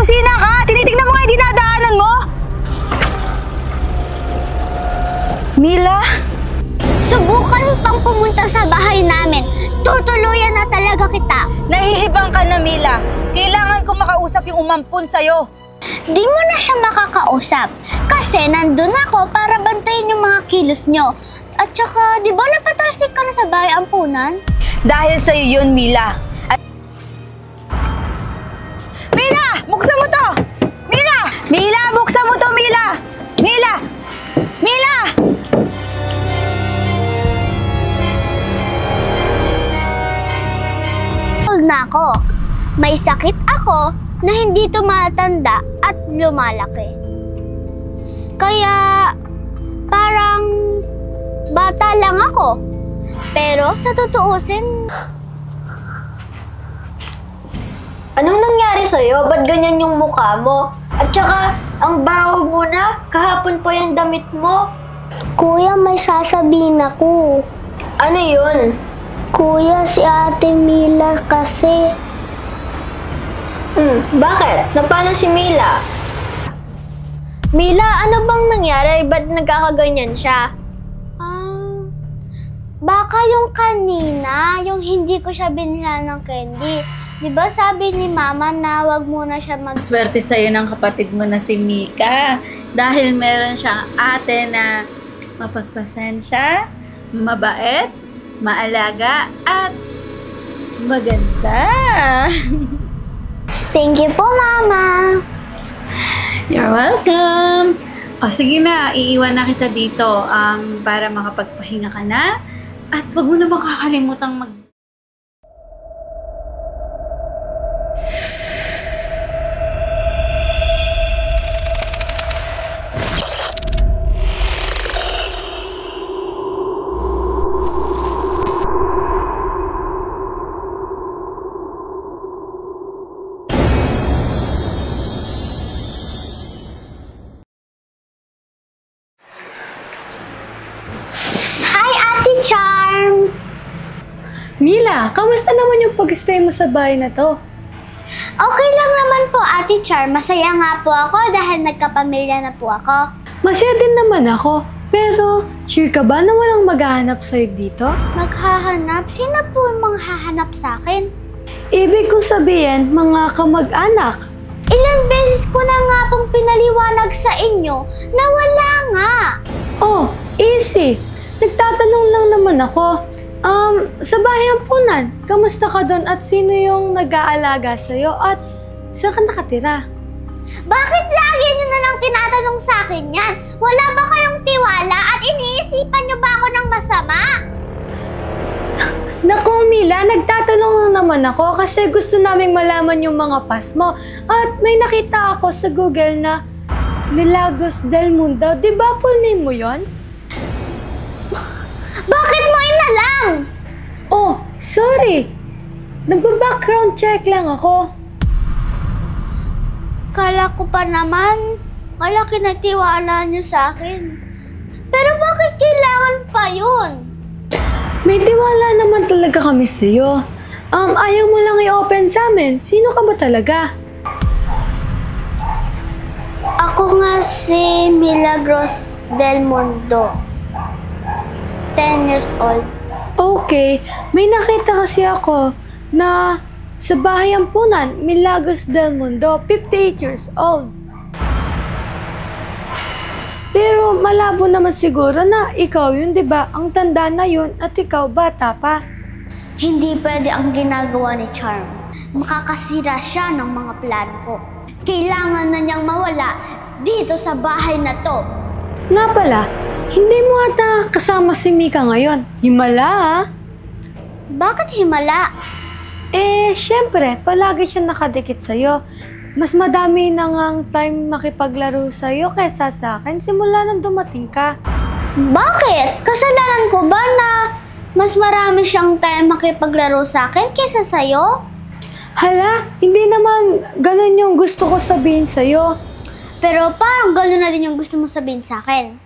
kusina ka! Tinitignan mo nga yung dinadaanan mo! Mila? Subukan pang pumunta sa bahay namin. Tutuluyan na talaga kita. Nahihibang ka na, Mila. Kailangan ko makausap yung umampun sa'yo. Di mo na siya makakausap. Kasi nandun ako para bantayin yung mga kilos nyo. At saka, di ba napatalsik ka na sa bahay ampunan? Dahil sa'yo yun, Mila. Mila! Buksan mo to! Mila! Mila! Buksan mo to, Mila! Mila! Mila! Old na ako. May sakit ako na hindi tumatanda at lumalaki. Kaya, parang bata lang ako. Pero sa tutuusin, anong nangyari sa'yo? Ba't ganyan yung mukha mo? At saka, ang baho mo na, kahapon pa yung damit mo. Kuya, may sasabihin ako. Ano yun? Kuya, si Ate Mila kasi. Bakit? Paano si Mila? Mila, ano bang nangyari? Ba't nagkakaganyan siya? Baka yung kanina, yung hindi ko siya binila ng candy. Di ba sabi ni Mama na wag muna siya Swerte sa'yo ng kapatid mo na si Mika. Dahil meron siyang ate na mapagpasensya, mabait, maalaga, at maganda. Thank you po, Mama. You're welcome. O sige na, iiwan na kita dito para makapagpahinga ka na. At wag mo na makakalimutang Charm! Mila, kamusta naman yung pag-stay mo sa bahay na to? Okay lang naman po, Ate Charm. Masaya nga po ako dahil nagkapamilya na po ako. Masaya din naman ako. Pero, sure ka ba na walang maghahanap sa'yo dito? Maghahanap? Sino po yung mga hahanap sa akin? Ibig kong sabihin, mga kamag-anak. Ilang beses ko na nga pong pinaliwanag sa inyo na wala nga. Oh, easy. Nagtatanong lang naman ako. Sa bahay ampunan, kamusta ka doon at sino yung nag-aalaga sa'yo at saan ka nakatira? Bakit lagi nyo na lang tinatanong sa akin yan? Wala ba kayong tiwala at iniisipan nyo ba ako ng masama? Naku, Mila, nagtatanong lang naman ako kasi gusto naming malaman yung mga pas mo. At may nakita ako sa Google na Milagros del Mundo. Di ba full name mo yon? Bakit mo inalam? Oh, sorry. Nagba-background check lang ako. Kala ko pa naman, malaki na tiwala niyo sa akin. Pero bakit kailangan pa yun? May tiwala naman talaga kami sa'yo. Ayaw mo lang i-open sa amin. Sino ka ba talaga? Ako nga si Milagros del Mundo. 10 years old. Okay, may nakita kasi ako na sa bahay ampunan, Milagros del Mundo, 58 years old. Pero malabo naman siguro na ikaw yun, di ba? Ang tanda na yun at ikaw bata pa. Hindi pwede ang ginagawa ni Charm. Makakasira siya ng mga plano ko. Kailangan na niyang mawala dito sa bahay na to. Nga pala, hindi mo ata kasama si Mika ngayon. Himala, ha? Bakit himala? Syempre, palagi siya nakadikit sa'yo. Mas madami na ngang time makipaglaro sa'yo kaysa sa akin simula nang dumating ka. Bakit? Kasalanan ko ba na mas marami siyang time makipaglaro sa akin kaysa sa'yo? Hala, hindi naman ganun yung gusto ko sabihin sa'yo. Pero parang gano'n na din yung gusto mo sabihin sa akin.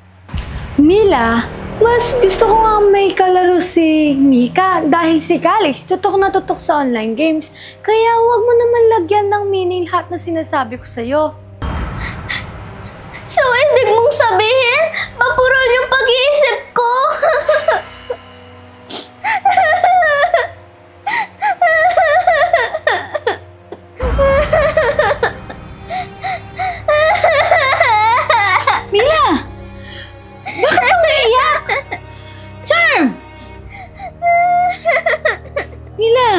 Mila, Mas gusto ko nga may kalaro si Mika dahil si Calix tutok na tutok sa online games. Kaya huwag mo naman lagyan ng meaning lahat na sinasabi ko sa'yo. So, ibig mong sabihin, mapurol yung pag-iisip ko? Mila! Bakit ka umiiyak? Charm! Mila!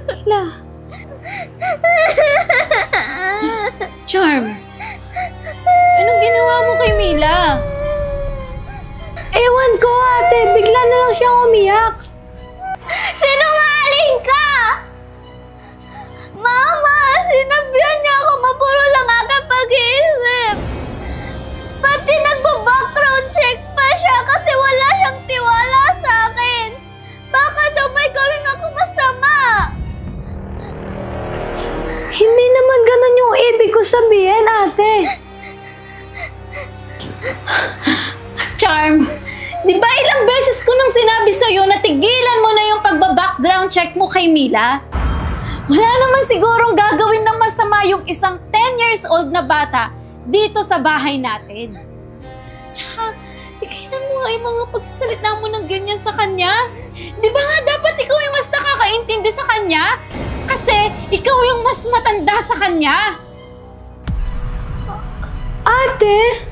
Mila! Charm! Anong ginawa mo kay Mila? Ewan ko ate, bigla na lang siyang umiyak. Sinungaling ka! Mama, sinabihan niya ako mapurol ang aking pag-iisip. Pati nagbo-background check pa siya kasi wala siyang tiwala sa akin. Baka daw may gawin ako masama. Hindi naman ganun yung ibig ko sabihin, ate. Charm! Di ba ilang beses ko nang sinabi sa'yo na tigilan mo na yung pagba-background check mo kay Mila? Wala naman sigurong gagawin ng masama yung isang 10 years old na bata dito sa bahay natin. Tsaka, tigilan mo nga yung mga pagsasalita mo ng ganyan sa kanya. Di ba nga dapat ikaw yung mas nakakaintindi sa kanya? Kasi ikaw yung mas matanda sa kanya. Ate?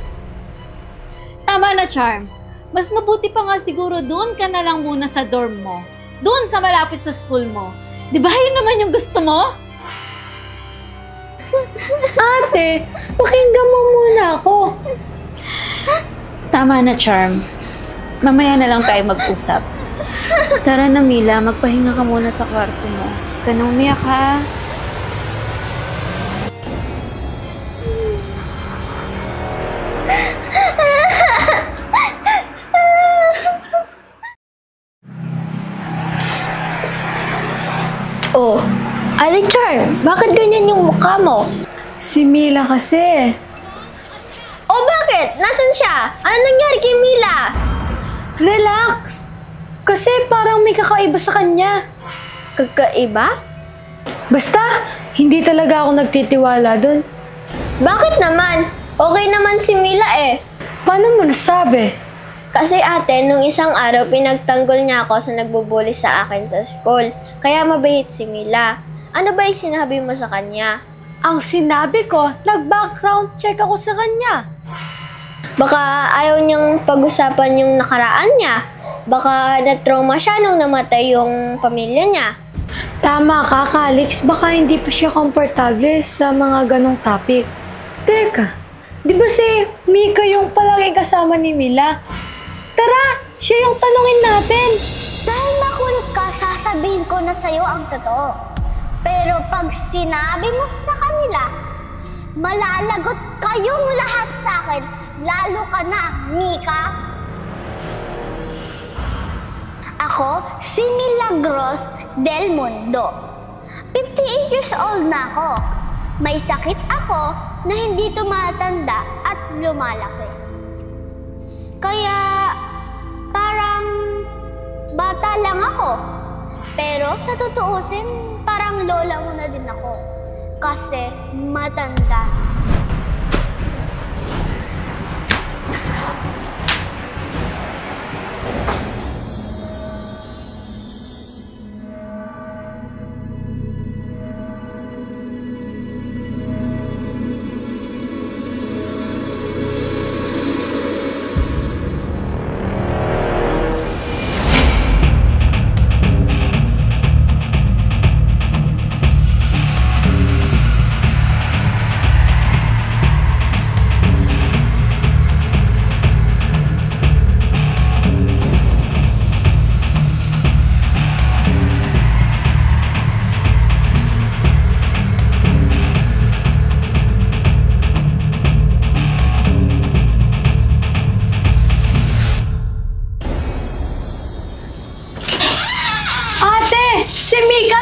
Tama na, Charm. Mas mabuti pa nga siguro doon ka na lang muna sa dorm mo. Doon sa malapit sa school mo. Di ba yun naman yung gusto mo? Ate, pakinggan mo muna ako. Tama na, Charm. Mamaya na lang tayo mag-usap. Tara na, Mila. Magpahinga ka muna sa kwarto mo. Huwag ka na umiyak, ha? Oh, Ate Charm, bakit ganyan yung mukha mo? Si Mila kasi. Oh, bakit? Nasaan siya? Ano nangyari kay Mila? Relax! Kasi parang may kakaiba sa kanya. Kakaiba? Basta, hindi talaga ako nagtitiwala dun. Bakit naman? Okay naman si Mila eh. Paano mo nasabi? Kasi ate, nung isang araw, pinagtanggol niya ako sa nagbubuli sa akin sa school. Kaya mabait si Mila. Ano ba yung sinabi mo sa kanya? Ang sinabi ko, nag-background check ako sa kanya. Baka ayaw niyang pag-usapan yung nakaraan niya. Baka na-trauma siya nung namatay yung pamilya niya. Tama ka, Calix. Baka hindi pa siya komportable sa mga ganong topic. Teka, di ba si Mika yung palaging kasama ni Mila? Tara, siya yung tanungin natin. Dahil makulit ka, sasabihin ko na sa'yo ang totoo. Pero pag sinabi mo sa kanila, malalagot kayong lahat sa akin, lalo ka na, Mika. Ako, si Milagros Del Mundo. 58 years old na ako. May sakit ako na hindi tumatanda at lumalaki. Kaya parang bata lang ako. Pero sa tutuusin, parang lola mo na din ako. Kasi matanda. Si Mika